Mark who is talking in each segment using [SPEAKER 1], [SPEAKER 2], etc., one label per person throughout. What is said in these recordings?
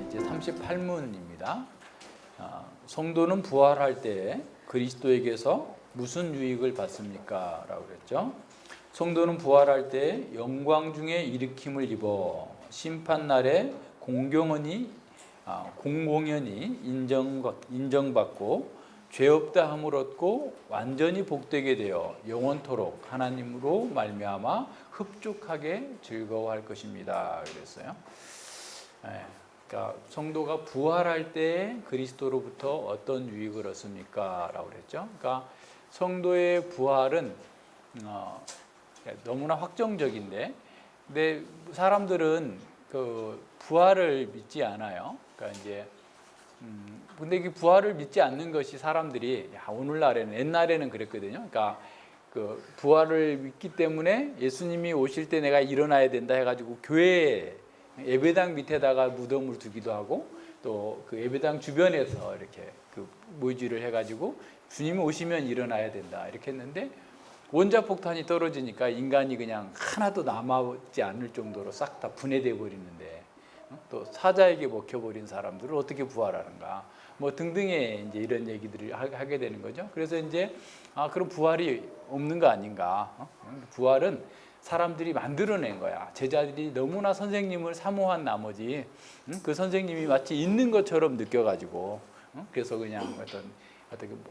[SPEAKER 1] 이제 38문입니다. 성도는 부활할 때 그리스도에게서 무슨 유익을 받습니까? 라고 그랬죠. 성도는 부활할 때 영광 중에 일으킴을 입어 심판날에 공공연히 인정받고 죄 없다 함을 얻고 완전히 복되게 되어 영원토록 하나님으로 말미암아 흡족하게 즐거워할 것입니다. 그랬어요. 그러니까 성도가 부활할 때 그리스도로부터 어떤 유익을 얻습니까? 라고 그랬죠. 그러니까 성도의 부활은 너무나 확정적인데, 근데 사람들은 그 부활을 믿지 않아요. 그러니까 이제 근데 이 부활을 믿지 않는 것이 사람들이 오늘날에는, 옛날에는 그랬거든요. 그러니까 그 부활을 믿기 때문에 예수님이 오실 때 내가 일어나야 된다 해가지고 교회 예배당 밑에다가 무덤을 두기도 하고, 또 그 예배당 주변에서 이렇게 그 모이지를 해가지고 주님이 오시면 일어나야 된다 이렇게 했는데, 원자폭탄이 떨어지니까 인간이 그냥 하나도 남아있지 않을 정도로 싹 다 분해되어 버리는데, 또 사자에게 먹혀버린 사람들을 어떻게 부활하는가, 뭐 등등의 이제 이런 얘기들을 하게 되는 거죠. 그래서 이제 그럼 부활이 없는 거 아닌가? 부활은 사람들이 만들어낸 거야. 제자들이 너무나 선생님을 사모한 나머지 그 선생님이 마치 있는 것처럼 느껴가지고, 그래서 그냥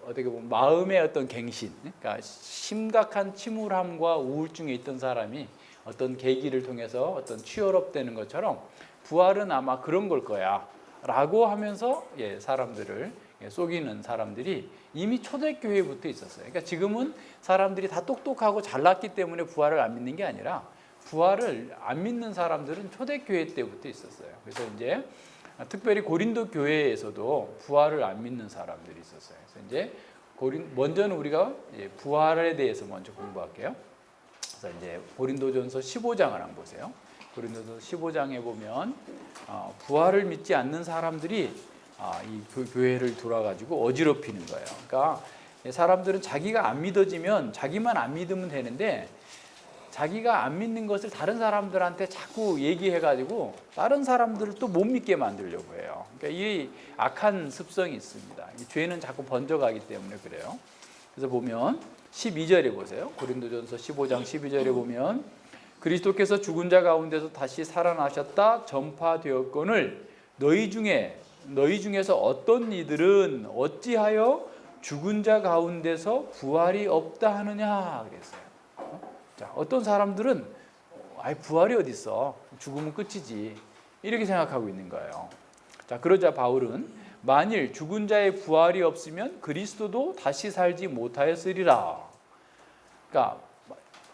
[SPEAKER 1] 어떻게 보면 마음의 어떤 갱신, 그러니까 심각한 침울함과 우울증에 있던 사람이 어떤 계기를 통해서 어떤 취업되는 것처럼 부활은 아마 그런 걸 거야 라고 하면서 사람들을 속이는 사람들이 이미 초대교회부터 있었어요. 그러니까 지금은 사람들이 다 똑똑하고 잘났기 때문에 부활을 안 믿는 게 아니라, 부활을 안 믿는 사람들은 초대교회 때부터 있었어요. 그래서 이제 특별히 고린도 교회에서도 부활을 안 믿는 사람들이 있었어요. 그래서 이제 먼저는 우리가 부활에 대해서 먼저 공부할게요. 그래서 이제 고린도전서 15장을 한번 보세요. 고린도전서 15장에 보면 부활을 믿지 않는 사람들이 이 교회를 돌아가지고 어지럽히는 거예요. 그러니까 사람들은 자기가 안 믿어지면 자기만 안 믿으면 되는데, 자기가 안 믿는 것을 다른 사람들한테 자꾸 얘기해가지고 다른 사람들을 또 못 믿게 만들려고 해요. 그러니까 이 악한 습성이 있습니다. 이 죄는 자꾸 번져가기 때문에 그래요. 그래서 보면 12절에 보세요. 고린도전서 15장 12절에 보면 그리스도께서 죽은 자 가운데서 다시 살아나셨다 전파되었거늘 너희 중에서 어떤 이들은 어찌하여 죽은 자 가운데서 부활이 없다 하느냐 그랬어요. 자, 어떤 사람들은 부활이 어디 있어? 죽으면 끝이지. 이렇게 생각하고 있는 거예요. 자, 그러자 바울은 만일 죽은 자의 부활이 없으면 그리스도도 다시 살지 못하였으리라. 그러니까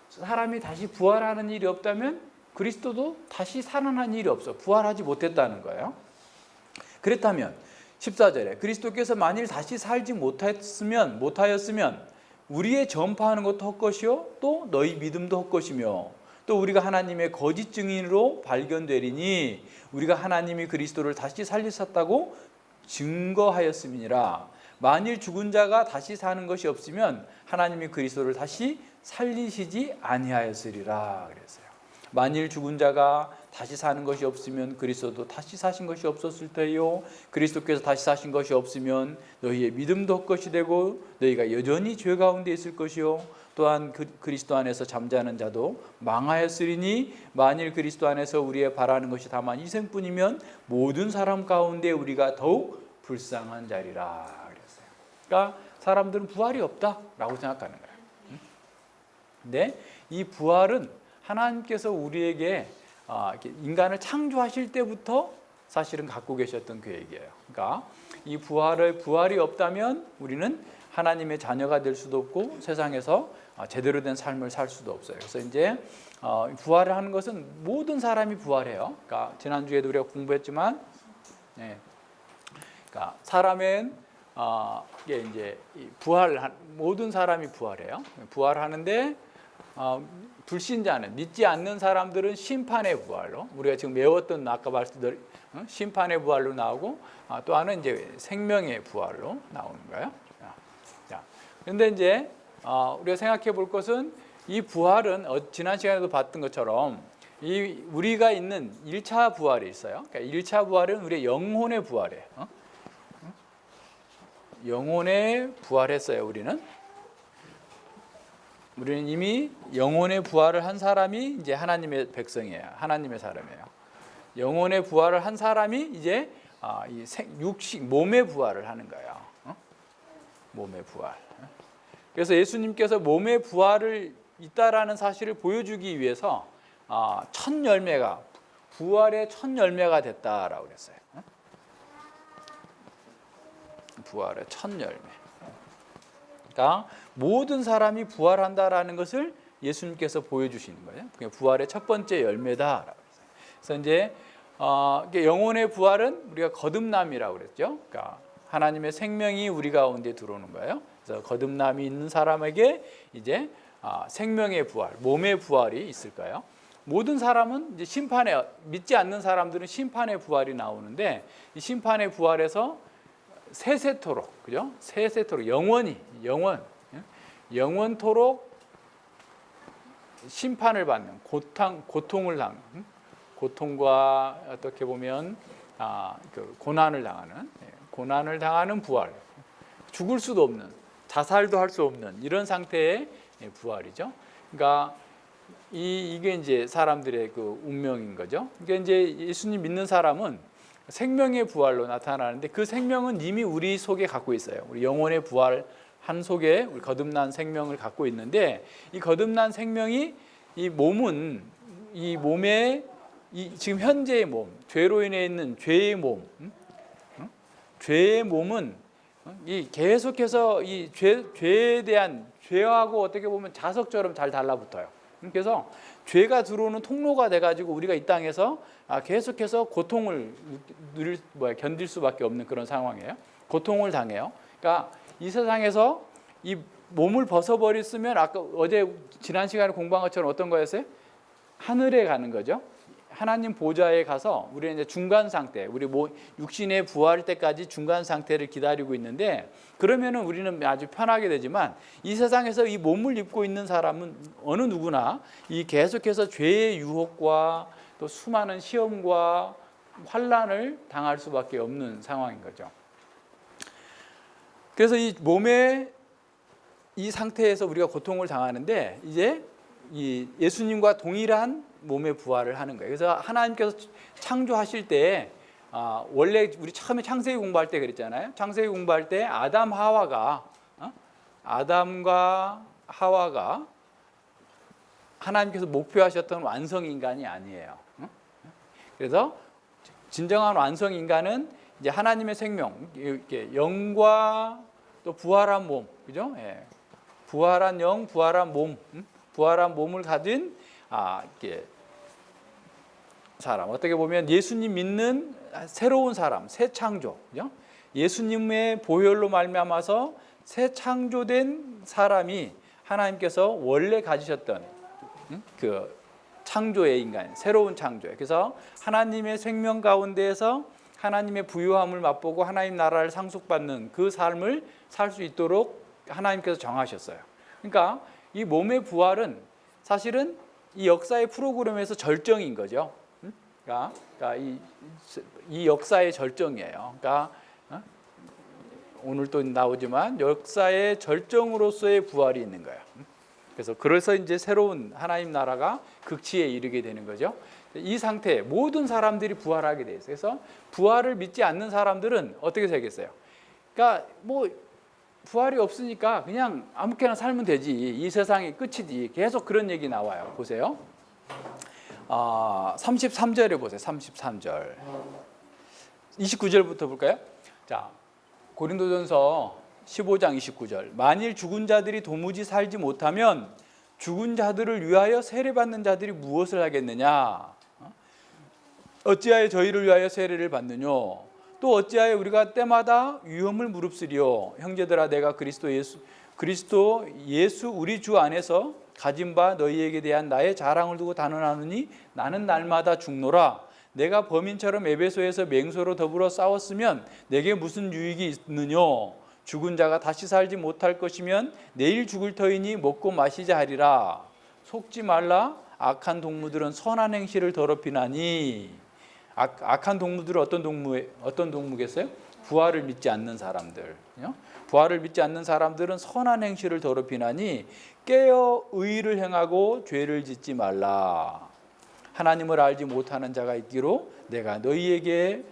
[SPEAKER 1] 사람이 다시 부활하는 일이 없다면 그리스도도 다시 살아난 일이 없어. 부활하지 못했다는 거예요. 그렇다면 14절에 그리스도께서 만일 다시 살지 못하였으면 우리의 전파하는 것도 헛것이요 또 너희 믿음도 헛것이며 또 우리가 하나님의 거짓 증인으로 발견되리니 우리가 하나님이 그리스도를 다시 살리셨다고 증거하였음이니라. 만일 죽은 자가 다시 사는 것이 없으면 하나님이 그리스도를 다시 살리시지 아니하였으리라 그랬어요. 만일 죽은 자가 다시 사는 것이 없으면 그리스도도 다시 사신 것이 없었을 테요. 그리스도께서 다시 사신 것이 없으면 너희의 믿음도 헛것이 되고 너희가 여전히 죄 가운데 있을 것이요. 또한 그리스도 안에서 잠자는 자도 망하였으리니 만일 그리스도 안에서 우리의 바라는 것이 다만 이생뿐이면 모든 사람 가운데 우리가 더욱 불쌍한 자리라 그랬어요. 그러니까 사람들은 부활이 없다라고 생각하는 거예요. 근데 이 부활은 하나님께서 우리에게 인간을 창조하실 때부터 사실은 갖고 계셨던 계획이에요. 그러니까 이 부활이 없다면 우리는 하나님의 자녀가 될 수도 없고 세상에서 제대로 된 삶을 살 수도 없어요. 그래서 이제 부활을 하는 것은 모든 사람이 부활해요. 그러니까 지난주에도 우리가 공부했지만, 그러니까 사람은 이게 이제 모든 사람이 부활해요. 부활하는데 불신자는, 믿지 않는 사람들은 심판의 부활로, 우리가 지금 외웠던 아까 말씀드린 심판의 부활로 나오고, 또 하나는 이제 생명의 부활로 나오는 거예요. 자, 그런데 이제 우리가 생각해 볼 것은 이 부활은 지난 시간에도 봤던 것처럼 이 우리가 있는 1차 부활이 있어요. 그러니까 1차 부활은 우리의 영혼의 부활이에요. 영혼의 부활했어요. 우리는 이미 영혼의 부활을 한 사람이 이제 하나님의 백성이에요. 하나님의 사람이에요. 영혼의 부활을 한 사람이 이제 이 육식 몸의 부활을 하는 거예요. 몸의 부활. 그래서 예수님께서 몸의 부활을 있다라는 사실을 보여주기 위해서 첫 열매가 부활의 첫 열매가 됐다라고 그랬어요. 부활의 첫 열매. 그러니까 모든 사람이 부활한다라는 것을 예수님께서 보여주시는 거예요. 그게 부활의 첫 번째 열매다라고 했어요. 그래서 이제 영혼의 부활은 우리가 거듭남이라고 그랬죠. 그러니까 하나님의 생명이 우리 가운데 들어오는 거예요. 그래서 거듭남이 있는 사람에게 이제 생명의 부활, 몸의 부활이 있을까요? 모든 사람은 이제 심판에 믿지 않는 사람들은 심판의 부활이 나오는데 이 심판의 부활에서 세세토록, 그죠? 세세토록 영원토록 심판을 받는 고통을 당하는 고통과 어떻게 보면 고난을 당하는 부활, 죽을 수도 없는 자살도 할 수 없는 이런 상태의 부활이죠. 그러니까 이게 이제 사람들의 그 운명인 거죠. 그러니까 이제 예수님 믿는 사람은 생명의 부활로 나타나는데 그 생명은 이미 우리 속에 갖고 있어요. 우리 영혼의 부활 한 속에 우리 거듭난 생명을 갖고 있는데 이 거듭난 생명이 이 몸은 이 몸의 지금 현재의 몸, 죄로 인해 있는 죄의 몸, 죄의 몸은 이 계속해서 이 죄에 대한 죄하고 어떻게 보면 자석처럼 잘 달라붙어요. 그래서 죄가 들어오는 통로가 돼가지고 우리가 이 땅에서 계속해서 고통을 견딜 수밖에 없는 그런 상황이에요. 고통을 당해요. 그러니까 이 세상에서 이 몸을 벗어버렸으면 아까 어제 지난 시간에 공부한 것처럼 어떤 거였어요? 하늘에 가는 거죠. 하나님 보좌에 가서 우리는 이제 중간 상태, 우리 육신의 부활 때까지 중간 상태를 기다리고 있는데 그러면은 우리는 아주 편하게 되지만 이 세상에서 이 몸을 입고 있는 사람은 어느 누구나 이 계속해서 죄의 유혹과 또 수많은 시험과 환난을 당할 수밖에 없는 상황인 거죠. 그래서 이 몸의 이 상태에서 우리가 고통을 당하는데 이제 이 예수님과 동일한 몸의 부활을 하는 거예요. 그래서 하나님께서 창조하실 때 원래 우리 처음에 창세기 공부할 때 그랬잖아요. 창세기 공부할 때 아담과 하와가 하나님께서 목표하셨던 완성 인간이 아니에요. 그래서 진정한 완성 인간은 이제 하나님의 생명, 이렇게 영과 또 부활한 몸, 그죠? 예. 부활한 영, 부활한 몸, 부활한 몸을 가진 이렇게 사람. 어떻게 보면 예수님 믿는 새로운 사람, 새 창조, 그죠? 예수님의 보혈로 말미암아서 새 창조된 사람이 하나님께서 원래 가지셨던 그 창조의 인간, 새로운 창조예요. 그래서 하나님의 생명 가운데에서 하나님의 부유함을 맛보고 하나님 나라를 상속받는 그 삶을 살 수 있도록 하나님께서 정하셨어요. 그러니까 이 몸의 부활은 사실은 이 역사의 프로그램에서 절정인 거죠. 그러니까 이 역사의 절정이에요. 그러니까 오늘 또 나오지만 역사의 절정으로서의 부활이 있는 거예요. 그래서 이제 새로운 하나님 나라가 극치에 이르게 되는 거죠. 이 상태에 모든 사람들이 부활하게 돼 있어요. 그래서 부활을 믿지 않는 사람들은 어떻게 살겠어요? 그러니까 뭐 부활이 없으니까 그냥 아무렇게나 살면 되지. 이 세상이 끝이지. 계속 그런 얘기 나와요. 보세요. 33절에 보세요. 33절. 29절부터 볼까요? 자, 고린도전서 15장 29절. 만일 죽은 자들이 도무지 살지 못하면 죽은 자들을 위하여 세례받는 자들이 무엇을 하겠느냐? 어찌하여 저희를 위하여 세례를 받느냐? 또 어찌하여 우리가 때마다 위험을 무릅쓰리요? 형제들아, 내가 그리스도 예수 우리 주 안에서 가진 바 너희에게 대한 나의 자랑을 두고 단언하노니 나는 날마다 죽노라. 내가 범인처럼 에베소에서 맹소로 더불어 싸웠으면 내게 무슨 유익이 있느냐? 죽은 자가 다시 살지 못할 것이면 내일 죽을 터이니 먹고 마시자 하리라. 속지 말라. 악한 동무들은 선한 행실을 더럽히나니. 악한 동무들은 어떤 동무겠어요? 부활을 믿지 않는 사람들. 부활을 믿지 않는 사람들은 선한 행실을 더럽히나니 깨어 의를 행하고 죄를 짓지 말라. 하나님을 알지 못하는 자가 있기로 내가 너희를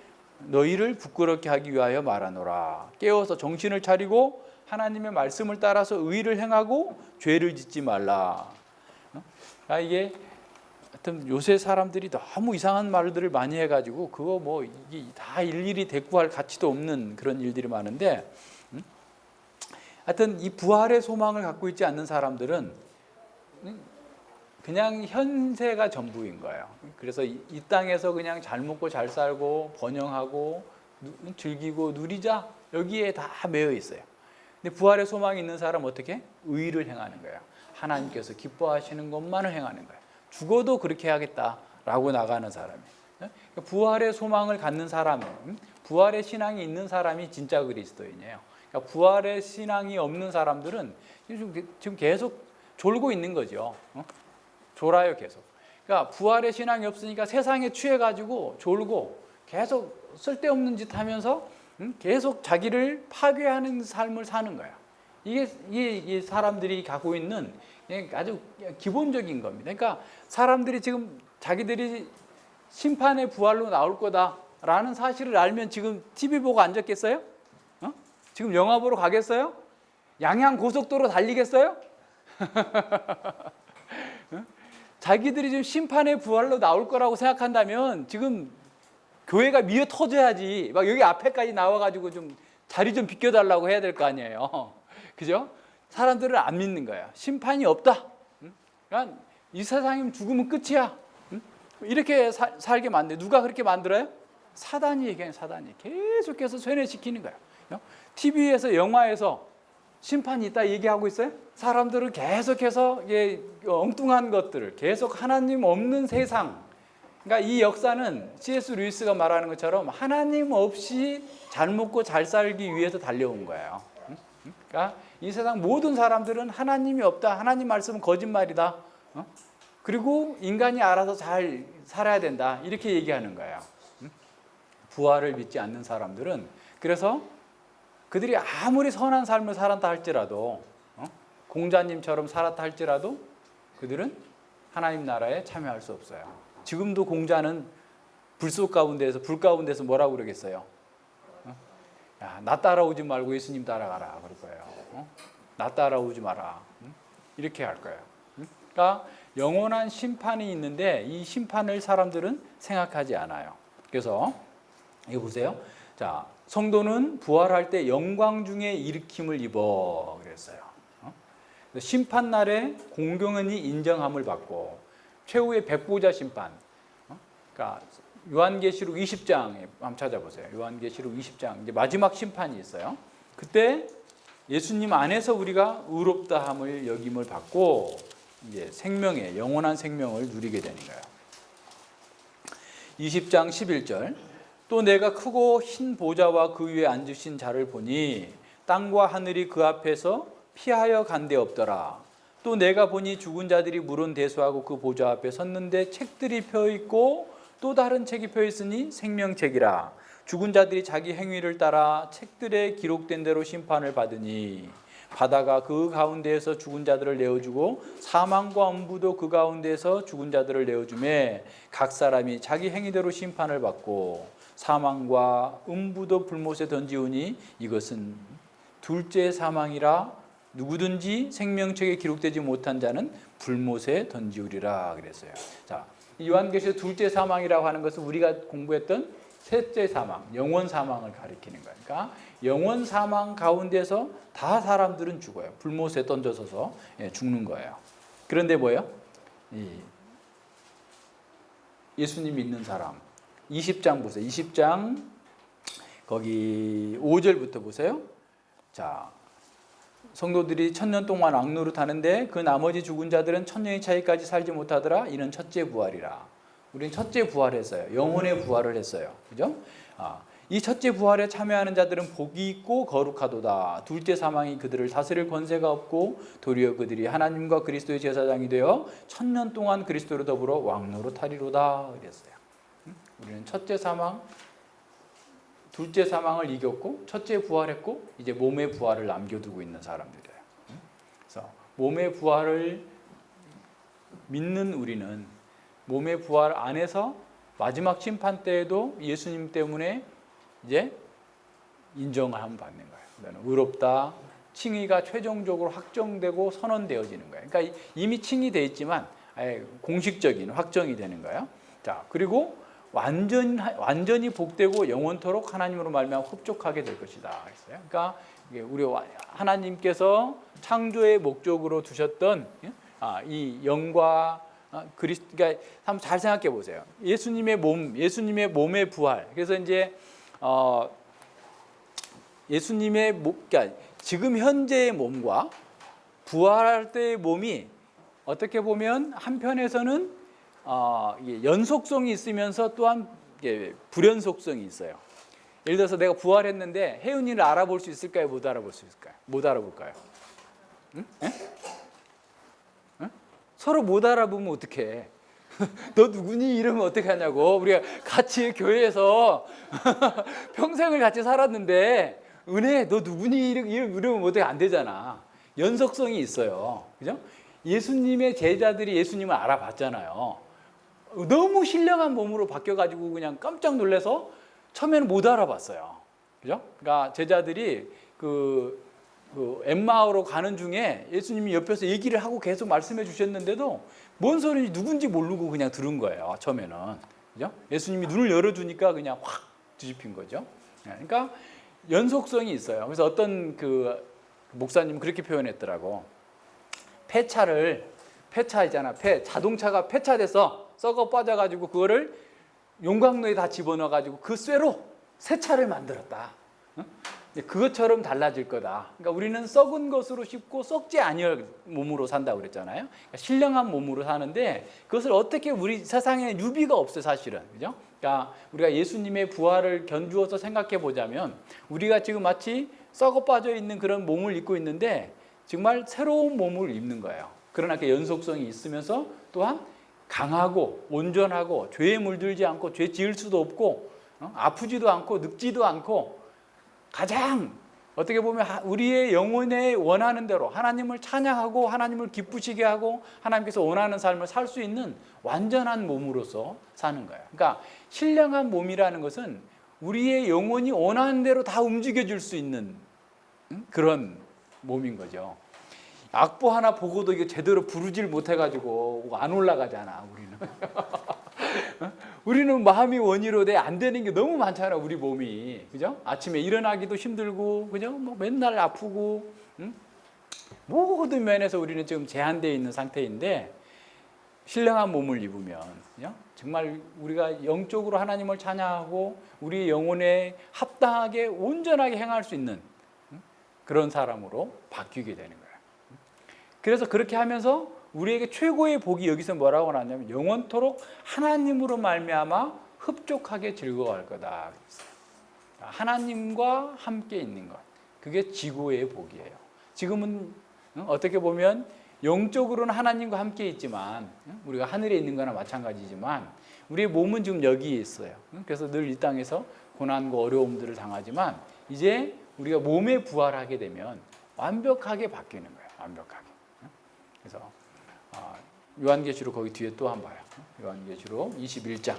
[SPEAKER 1] 부끄럽게 하기 위하여 말하노라. 깨어서 정신을 차리고 하나님의 말씀을 따라서 의를 행하고 죄를 짓지 말라. 이게 하여튼 요새 사람들이 너무 이상한 말들을 많이 해가지고 그거 뭐 이게 다 일일이 대꾸할 가치도 없는 그런 일들이 많은데, 하여튼 이 부활의 소망을 갖고 있지 않는 사람들은 그냥 현세가 전부인 거예요. 그래서 이 땅에서 그냥 잘 먹고 잘 살고 번영하고 즐기고 누리자, 여기에 다 매여 있어요. 근데 부활의 소망이 있는 사람은 어떻게? 의를 행하는 거예요. 하나님께서 기뻐하시는 것만을 행하는 거예요. 죽어도 그렇게 해야겠다라고 나가는 사람이에요. 부활의 소망을 갖는 사람, 부활의 신앙이 있는 사람이 진짜 그리스도인이에요. 그러니까 부활의 신앙이 없는 사람들은 지금 계속 졸고 있는 거죠. 졸아요, 계속. 그러니까 부활의 신앙이 없으니까 세상에 취해가지고 졸고 계속 쓸데없는 짓 하면서 계속 자기를 파괴하는 삶을 사는 거야. 이게 사람들이 갖고 있는 아주 기본적인 겁니다. 그러니까 사람들이 지금 자기들이 심판의 부활로 나올 거다라는 사실을 알면 지금 TV 보고 앉았겠어요? 지금 영화 보러 가겠어요? 양양 고속도로 달리겠어요? 자기들이 지금 심판의 부활로 나올 거라고 생각한다면 지금 교회가 미어 터져야지 막 여기 앞에까지 나와가지고 좀 자리 좀 비켜달라고 해야 될 거 아니에요. 그죠? 사람들은 안 믿는 거야. 심판이 없다. 그러니까 이 세상이면 죽으면 끝이야. 이렇게 살게 만들어요. 누가 그렇게 만들어요? 사단이 얘기해요. 사단이 계속해서 쇠뇌시키는 거야. TV에서 영화에서 심판이 있다 얘기하고 있어요. 사람들은 계속해서 엉뚱한 것들을 계속 하나님 없는 세상. 그러니까 이 역사는 C.S. 루이스가 말하는 것처럼 하나님 없이 잘 먹고 잘 살기 위해서 달려온 거예요. 그러니까 이 세상 모든 사람들은 하나님이 없다. 하나님 말씀은 거짓말이다. 그리고 인간이 알아서 잘 살아야 된다. 이렇게 얘기하는 거예요. 부활을 믿지 않는 사람들은 그래서 그들이 아무리 선한 삶을 살았다 할지라도 공자님처럼 살았다 할지라도 그들은 하나님 나라에 참여할 수 없어요. 지금도 공자는 불 가운데서 뭐라고 그러겠어요? 야, 나 따라오지 말고 예수님 따라가라 그럴 거예요. 나 따라오지 마라. 이렇게 할 거예요. 그러니까 영원한 심판이 있는데 이 심판을 사람들은 생각하지 않아요. 그래서 이거 보세요. 자, 성도는 부활할 때 영광 중에 일으킴을 입어 그랬어요. 심판 날에 공경원이 인정함을 받고 최후의 백보자 심판. 그러니까 요한계시록 20장에 한번 찾아보세요. 요한계시록 20장 이제 마지막 심판이 있어요. 그때 예수님 안에서 우리가 의롭다함을 여김을 받고 이제 생명의 영원한 생명을 누리게 되는 거예요. 20장 11절. 또 내가 크고 흰 보좌와 그 위에 앉으신 자를 보니 땅과 하늘이 그 앞에서 피하여 간 데 없더라. 또 내가 보니 죽은 자들이 물은 대수하고 그 보좌 앞에 섰는데 책들이 펴 있고 또 다른 책이 펴 있으니 생명책이라. 죽은 자들이 자기 행위를 따라 책들에 기록된 대로 심판을 받으니 바다가 그 가운데에서 죽은 자들을 내어주고 사망과 엄부도 그 가운데에서 죽은 자들을 내어주매 각 사람이 자기 행위대로 심판을 받고 사망과 음부도 불못에 던지우니 이것은 둘째 사망이라. 누구든지 생명책에 기록되지 못한 자는 불못에 던지우리라 그랬어요. 자, 요한계시록 둘째 사망이라고 하는 것은 우리가 공부했던 셋째 사망, 영원 사망을 가리키는 거예요. 그러니까 영원 사망 가운데서 다 사람들은 죽어요. 불못에 던져서서 죽는 거예요. 그런데 뭐예요? 예수님 믿는 사람 20장 보세요. 20장 거기 5절부터 보세요. 자, 성도들이 1000년 동안 왕노릇하는데 그 나머지 죽은 자들은 1000년의 차이까지 살지 못하더라. 이는 첫째 부활이라. 우리는 첫째 부활했어요. 영혼의 부활을 했어요. 그죠? 이 첫째 부활에 참여하는 자들은 복이 있고 거룩하도다. 둘째 사망이 그들을 다스릴 권세가 없고 도리어 그들이 하나님과 그리스도의 제사장이 되어 1000년 동안 그리스도로 더불어 왕노릇하리로다 그랬어요. 우리는 첫째 사망, 둘째 사망을 이겼고 첫째 부활했고 이제 몸의 부활을 남겨두고 있는 사람들이에요. 그래서 몸의 부활을 믿는 우리는 몸의 부활 안에서 마지막 심판 때에도 예수님 때문에 이제 인정을 한번 받는 거예요. 의롭다, 칭의가 최종적으로 확정되고 선언되어지는 거예요. 그러니까 이미 칭의되어 있지만 공식적인 확정이 되는 거예요. 자, 그리고 완전히 복되고 영원토록 하나님으로 말미암아 흡족하게 될 것이다 했어요. 그러니까 우리 하나님께서 창조의 목적으로 두셨던 이 영과 그러니까 한번 잘 생각해 보세요. 예수님의 몸의 부활. 그래서 이제 예수님의 그러니까 지금 현재의 몸과 부활할 때의 몸이 어떻게 보면 한편에서는 연속성이 있으면서 또한 불연속성이 있어요. 예를 들어서 내가 부활했는데 혜윤이를 알아볼 수 있을까요? 못 알아볼 수 있을까요? 못 알아볼까요? 응? 응? 서로 못 알아보면 어떡해? 너 누구니? 이러면 어떻게 하냐고. 우리가 같이 교회에서 평생을 같이 살았는데 은혜 너 누구니? 이러면 어떻게 안 되잖아. 연속성이 있어요. 그죠? 예수님의 제자들이 예수님을 알아봤잖아요. 너무 신령한 몸으로 바뀌어가지고 그냥 깜짝 놀라서 처음에는 못 알아봤어요. 그죠? 그러니까 제자들이 엠마오로 가는 중에 예수님이 옆에서 얘기를 하고 계속 말씀해 주셨는데도 뭔 소리인지 누군지 모르고 그냥 들은 거예요. 처음에는. 그죠? 예수님이 눈을 열어주니까 그냥 확 뒤집힌 거죠. 그러니까 연속성이 있어요. 그래서 어떤 목사님 그렇게 표현했더라고. 폐차이잖아. 자동차가 폐차돼서 썩어 빠져가지고 그거를 용광로에 다 집어넣어가지고 그 쇠로 새 차를 만들었다. 그것처럼 달라질 거다. 그러니까 우리는 썩은 것으로 씹고 썩지 아니할 몸으로 산다고 그랬잖아요. 그러니까 신령한 몸으로 사는데 그것을 어떻게 우리 세상에 유비가 없어요, 사실은. 그죠? 그러니까 우리가 예수님의 부활을 견주어서 생각해 보자면 우리가 지금 마치 썩어 빠져 있는 그런 몸을 입고 있는데 정말 새로운 몸을 입는 거예요. 그러나 그 연속성이 있으면서 또한 강하고 온전하고 죄에 물들지 않고 죄 지을 수도 없고 아프지도 않고 늙지도 않고 가장 어떻게 보면 우리의 영혼에 원하는 대로 하나님을 찬양하고 하나님을 기쁘시게 하고 하나님께서 원하는 삶을 살 수 있는 완전한 몸으로서 사는 거예요. 그러니까 신령한 몸이라는 것은 우리의 영혼이 원하는 대로 다 움직여줄 수 있는 그런 몸인 거죠. 악보 하나 보고도 이게 제대로 부르질 못해가지고 안 올라가잖아, 우리는. 우리는 마음이 원이로 돼 안 되는 게 너무 많잖아, 우리 몸이. 그죠? 아침에 일어나기도 힘들고, 그죠? 뭐 맨날 아프고, 모든 면에서 우리는 지금 제한되어 있는 상태인데, 신령한 몸을 입으면, 그죠? 정말 우리가 영적으로 하나님을 찬양하고, 우리 영혼에 합당하게, 온전하게 행할 수 있는 그런 사람으로 바뀌게 되는 거예요. 그래서 그렇게 하면서 우리에게 최고의 복이 여기서 뭐라고 나왔냐면 영원토록 하나님으로 말미암아 흡족하게 즐거워할 거다. 하나님과 함께 있는 것. 그게 지고의 복이에요. 지금은 어떻게 보면 영적으로는 하나님과 함께 있지만 우리가 하늘에 있는 거나 마찬가지지만 우리의 몸은 지금 여기에 있어요. 그래서 늘 이 땅에서 고난과 어려움들을 당하지만 이제 우리가 몸에 부활하게 되면 완벽하게 바뀌는 거예요. 완벽하게. 그래서 요한계시록 거기 뒤에 또 한 번 봐요. 요한계시록 21장.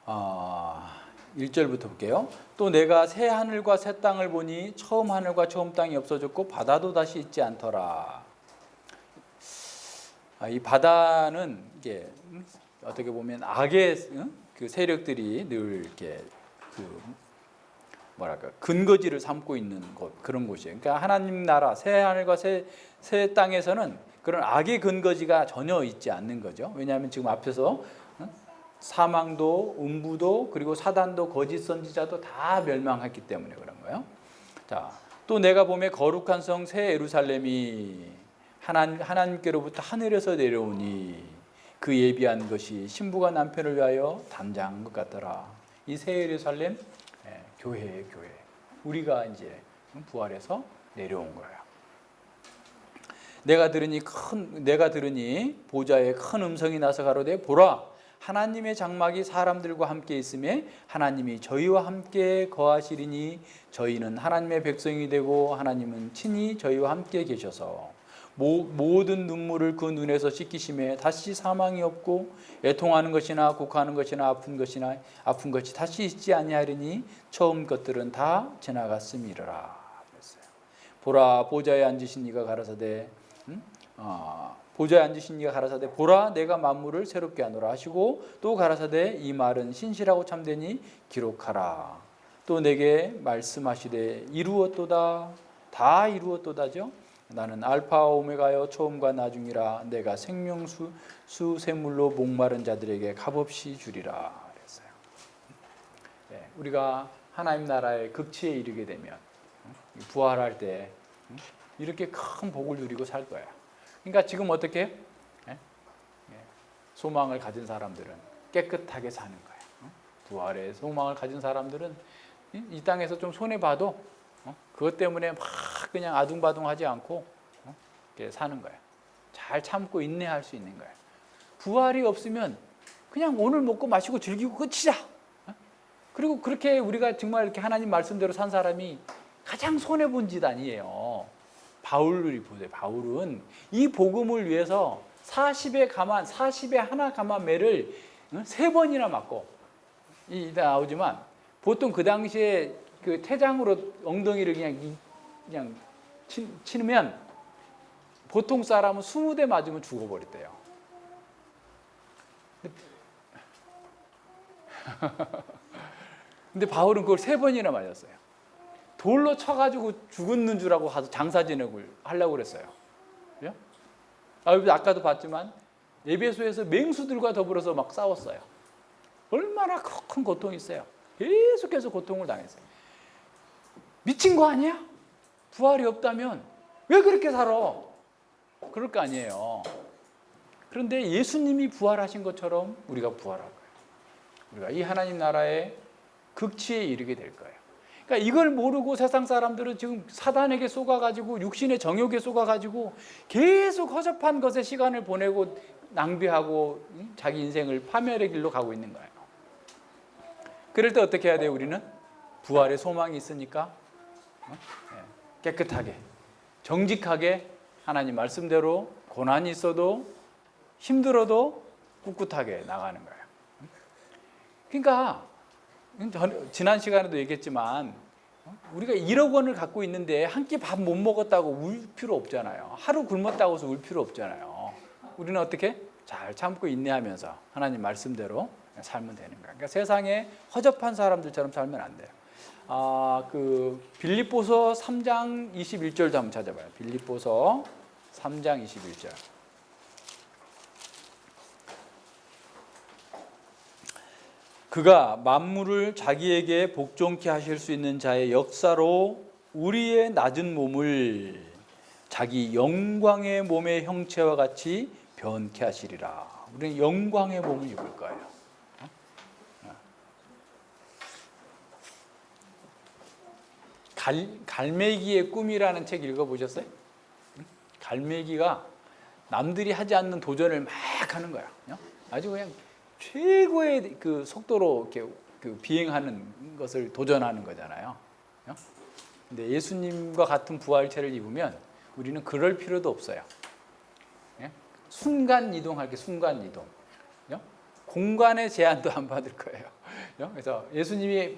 [SPEAKER 1] 아, 1절부터 볼게요. 또 내가 새 하늘과 새 땅을 보니 처음 하늘과 처음 땅이 없어졌고 바다도 다시 있지 않더라. 이 바다는 이게 어떻게 보면 악의 그 세력들이 늘 이렇게 근거지를 삼고 있는 곳, 그런 곳이에요. 그러니까 하나님 나라 새 하늘과 새 땅에서는 그런 악의 근거지가 전혀 있지 않는 거죠. 왜냐하면 지금 앞에서 사망도 음부도 그리고 사단도 거짓 선지자도 다 멸망했기 때문에 그런 거예요. 자, 또 내가 보매 거룩한 성 새 예루살렘이 하나님께로부터 하늘에서 내려오니 그 예비한 것이 신부가 남편을 위하여 담장한 것 같더라. 이 새 예루살렘, 교회예요, 교회. 우리가 이제 부활해서 내려온 거예요. 내가 들으니 보좌에 큰 음성이 나서 가로되 보라, 하나님의 장막이 사람들과 함께 있음에 하나님이 저희와 함께 거하시리니 저희는 하나님의 백성이 되고 하나님은 친히 저희와 함께 계셔서 모든 눈물을 그 눈에서 씻기심에 다시 사망이 없고 애통하는 것이나 곡하는 것이나 아픈 것이 다시 있지 아니하리니 처음 것들은 다 지나갔음이라. 그랬어요. 보라, 보좌에 앉으신 이가 가라사대 보좌에 앉으신 이가 가라사대 보라, 내가 만물을 새롭게 하노라 하시고 또 가라사대 이 말은 신실하고 참되니 기록하라. 또 내게 말씀하시되 이루었도다. 다 이루었도다죠. 나는 알파 오메가여 처음과 나중이라. 내가 생명수 샘물로 목마른 자들에게 값없이 주리라. 그랬어요. 네, 우리가 하나님 나라의 극치에 이르게 되면 부활할 때 이렇게 큰 복을 누리고 살 거야. 그러니까 지금 어떻게 소망을 가진 사람들은 깨끗하게 사는 거야. 부활의 소망을 가진 사람들은 이 땅에서 좀 손해 봐도 그것 때문에 막 그냥 아둥바둥하지 않고 이렇게 사는 거야. 잘 참고 인내할 수 있는 거야. 부활이 없으면 그냥 오늘 먹고 마시고 즐기고 끝이자. 그리고 그렇게 우리가 정말 이렇게 하나님 말씀대로 산 사람이 가장 손해 본 짓 아니에요. 바울을 보세요. 바울은 이 복음을 위해서 40에 하나 가만 매를 3번이나 맞고 이따 나오지만 보통 그 당시에 그 태장으로 엉덩이를 그냥 치면 보통 사람은 20대 맞으면 죽어버렸대요. 근데 바울은 그걸 3번이나 맞았어요. 돌로 쳐가지고 죽는 줄 알고 가서 장사 진역을 하려고 그랬어요. 그죠? 아까도 봤지만 에베소에서 맹수들과 더불어서 막 싸웠어요. 얼마나 큰 고통이 있어요. 계속해서 고통을 당했어요. 미친 거 아니야? 부활이 없다면 왜 그렇게 살아? 그럴 거 아니에요. 그런데 예수님이 부활하신 것처럼 우리가 부활할 거예요. 우리가 이 하나님 나라의 극치에 이르게 될 거예요. 그러니까 이걸 모르고 세상 사람들은 지금 사단에게 쏘가가지고 육신의 정욕에 쏘가가지고 계속 허접한 것에 시간을 보내고 낭비하고 자기 인생을 파멸의 길로 가고 있는 거예요. 그럴 때 어떻게 해야 돼요? 우리는 부활의 소망이 있으니까 깨끗하게 정직하게 하나님 말씀대로 고난이 있어도 힘들어도 꿋꿋하게 나가는 거예요. 그러니까 지난 시간에도 얘기했지만 우리가 1억 원을 갖고 있는데 한 끼 밥 못 먹었다고 울 필요 없잖아요. 하루 굶었다고 해서 울 필요 없잖아요. 우리는 어떻게? 잘 참고 인내하면서 하나님 말씀대로 살면 되는 거예요. 그러니까 세상에 허접한 사람들처럼 살면 안 돼요. 빌립보서 3장 21절도 한번 찾아봐요. 빌립보서 3장 21절. 그가 만물을 자기에게 복종케 하실 수 있는 자의 역사로 우리의 낮은 몸을 자기 영광의 몸의 형체와 같이 변케 하시리라. 우리는 영광의 몸을 입을 거예요. 갈매기의 꿈이라는 책 읽어보셨어요? 갈매기가 남들이 하지 않는 도전을 막 하는 거야. 아주 그냥 최고의 그 속도로 이렇게 그 비행하는 것을 도전하는 거잖아요. 근데 예수님과 같은 부활체를 입으면 우리는 그럴 필요도 없어요. 순간 이동할 게 순간 이동. 공간의 제한도 안 받을 거예요. 그래서 예수님이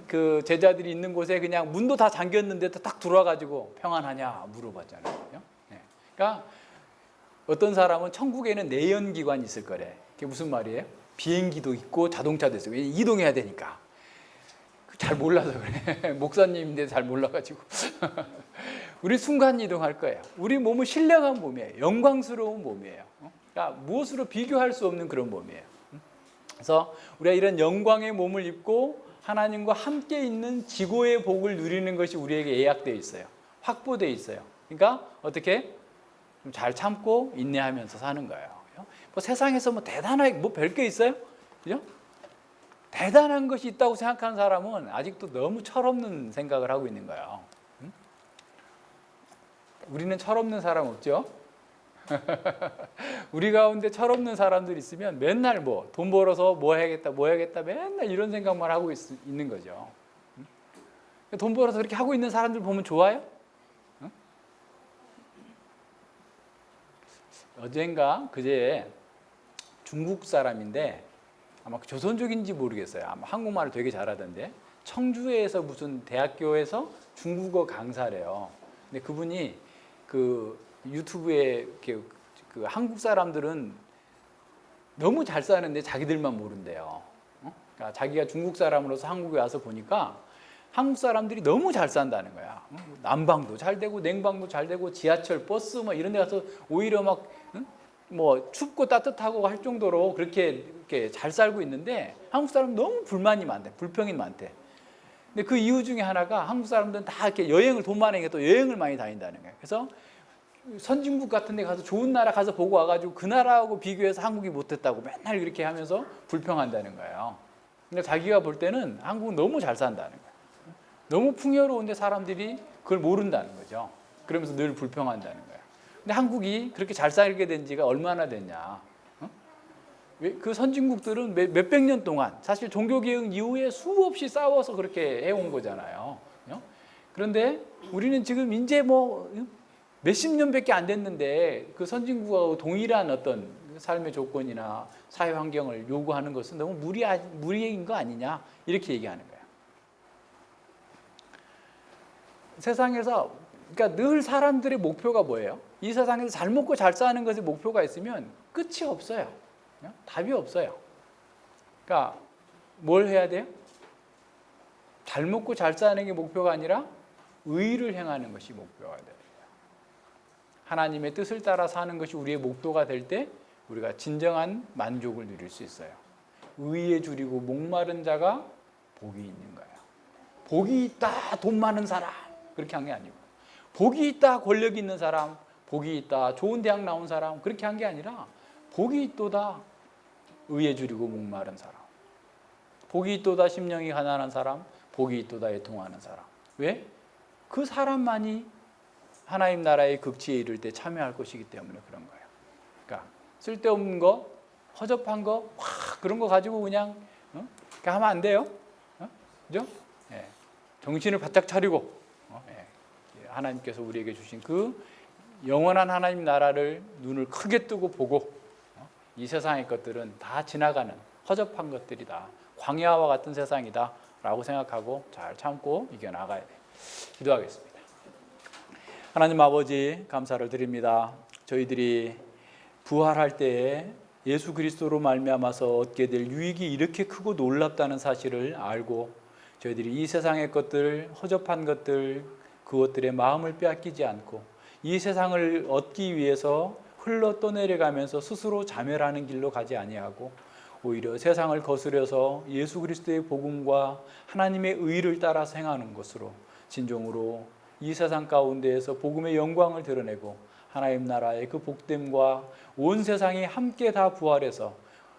[SPEAKER 1] 그 제자들이 있는 곳에 그냥 문도 다 잠겼는데도 딱 들어와가지고 평안하냐 물어봤잖아요. 그러니까 어떤 사람은 천국에는 내연기관이 있을 거래. 그게 무슨 말이에요? 비행기도 있고 자동차도 있어요. 이동해야 되니까. 잘 몰라서 그래. 목사님인데 잘 몰라가지고. 우리 순간 이동할 거예요. 우리 몸은 신령한 몸이에요. 영광스러운 몸이에요. 그러니까 무엇으로 비교할 수 없는 그런 몸이에요. 그래서 우리가 이런 영광의 몸을 입고 하나님과 함께 있는 지고의 복을 누리는 것이 우리에게 예약되어 있어요. 확보되어 있어요. 그러니까 어떻게? 잘 참고 인내하면서 사는 거예요. 뭐 세상에서 뭐 대단하게 뭐 별게 있어요? 그죠? 대단한 것이 있다고 생각하는 사람은 아직도 너무 철없는 생각을 하고 있는 거예요. 우리는 철없는 사람 없죠? 우리 가운데 철없는 사람들 있으면 맨날 뭐 돈 벌어서 뭐 해야겠다 맨날 이런 생각만 하고 있는 거죠. 돈 벌어서 그렇게 하고 있는 사람들 보면 좋아요? 어젠가 그제 중국 사람인데 아마 조선족인지 모르겠어요. 아마 한국말을 되게 잘하던데 청주에서 무슨 대학교에서 중국어 강사래요. 근데 그분이 그 유튜브에 이렇게 그 한국 사람들은 너무 잘 사는데 자기들만 모른대요. 그러니까 자기가 중국 사람으로서 한국에 와서 보니까 한국 사람들이 너무 잘 산다는 거야. 난방도 잘 되고 냉방도 잘 되고 지하철, 버스 뭐 이런 데 가서 오히려 막 뭐 춥고 따뜻하고 할 정도로 그렇게 잘 살고 있는데 한국 사람은 너무 불만이 많대, 불평이 많대. 근데 그 이유 중에 하나가 한국 사람들은 다 이렇게 여행을 돈 많으니까 또 여행을 많이 다닌다는 거예요. 그래서 선진국 같은 데 가서 좋은 나라 가서 보고 와가지고 그 나라하고 비교해서 한국이 못했다고 맨날 이렇게 하면서 불평한다는 거예요. 근데 자기가 볼 때는 한국은 너무 잘 산다는 거예요. 너무 풍요로운데 사람들이 그걸 모른다는 거죠. 그러면서 늘 불평한다는 거예요. 근데 한국이 그렇게 잘 살게 된 지가 얼마나 됐냐. 그 선진국들은 몇백 년 동안 사실 종교개혁 이후에 수없이 싸워서 그렇게 해온 거잖아요. 그런데 우리는 지금 이제 뭐 몇십 년밖에 안 됐는데 그 선진국하고 동일한 어떤 삶의 조건이나 사회 환경을 요구하는 것은 너무 무리인 거 아니냐 이렇게 얘기하는 거예요. 세상에서 그러니까 늘 사람들의 목표가 뭐예요? 이 세상에서 잘 먹고 잘 사는 것에 목표가 있으면 끝이 없어요. 답이 없어요. 그러니까 뭘 해야 돼요? 잘 먹고 잘 사는 게 목표가 아니라 의를 행하는 것이 목표가 돼요. 하나님의 뜻을 따라 사는 것이 우리의 목표가 될 때 우리가 진정한 만족을 누릴 수 있어요. 의에 줄이고 목마른 자가 복이 있는 거예요. 복이 있다 돈 많은 사람 그렇게 한 게 아니고 복이 있다 권력 있는 사람 복이 있다 좋은 대학 나온 사람 그렇게 한 게 아니라 복이 있도다 의에 줄이고 목마른 사람 복이 있도다 심령이 가난한 사람 복이 있도다 애통하는 사람 왜? 그 사람만이 하나님 나라의 극치에 이를 때 참여할 것이기 때문에 그런 거예요. 그러니까 쓸데없는 거 허접한 거 그런 거 가지고 그냥 하면 안 돼요. 그죠? 예. 정신을 바짝 차리고 하나님께서 우리에게 주신 그 영원한 하나님 나라를 눈을 크게 뜨고 보고 이 세상의 것들은 다 지나가는 허접한 것들이다. 광야와 같은 세상이다 라고 생각하고 잘 참고 이겨나가야 돼요. 기도하겠습니다. 하나님 아버지 감사를 드립니다. 저희들이 부활할 때에 예수 그리스도로 말미암아서 얻게 될 유익이 이렇게 크고 놀랍다는 사실을 알고 저희들이 이 세상의 것들, 허접한 것들, 그것들의 마음을 빼앗기지 않고 이 세상을 얻기 위해서 흘러 떠내려가면서 스스로 자멸하는 길로 가지 아니하고 오히려 세상을 거스려서 예수 그리스도의 복음과 하나님의 의를 따라 행하는 것으로 진정으로 이 세상 가운데에서 복음의 영광을 드러내고 하나님 나라의 그 복됨과 온 세상이 함께 다 부활해서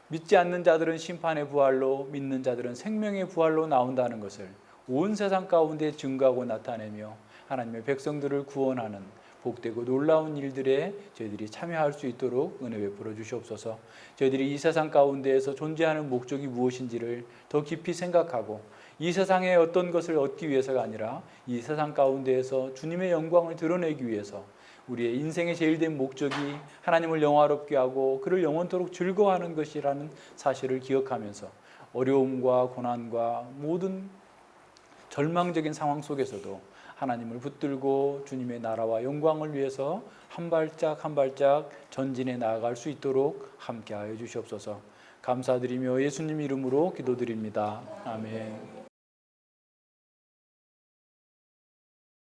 [SPEAKER 1] 믿지 않는 자들은 심판의 부활로 믿는 자들은 생명의 부활로 나온다는 것을 온 세상 가운데 증거하고 나타내며 하나님의 백성들을 구원하는 복되고 놀라운 일들에 저희들이 참여할 수 있도록 은혜 베풀어 주시옵소서. 저희들이 이 세상 가운데에서 존재하는 목적이 무엇인지를 더 깊이 생각하고 이 세상의 어떤 것을 얻기 위해서가 아니라 이 세상 가운데에서 주님의 영광을 드러내기 위해서 우리의 인생의 제일 된 목적이 하나님을 영화롭게 하고 그를 영원토록 즐거워하는 것이라는 사실을 기억하면서 어려움과 고난과 모든 절망적인 상황 속에서도 하나님을 붙들고 주님의 나라와 영광을 위해서 한 발짝 한 발짝 전진해 나아갈 수 있도록 함께하여 주시옵소서. 감사드리며 예수님 이름으로 기도드립니다. 아멘.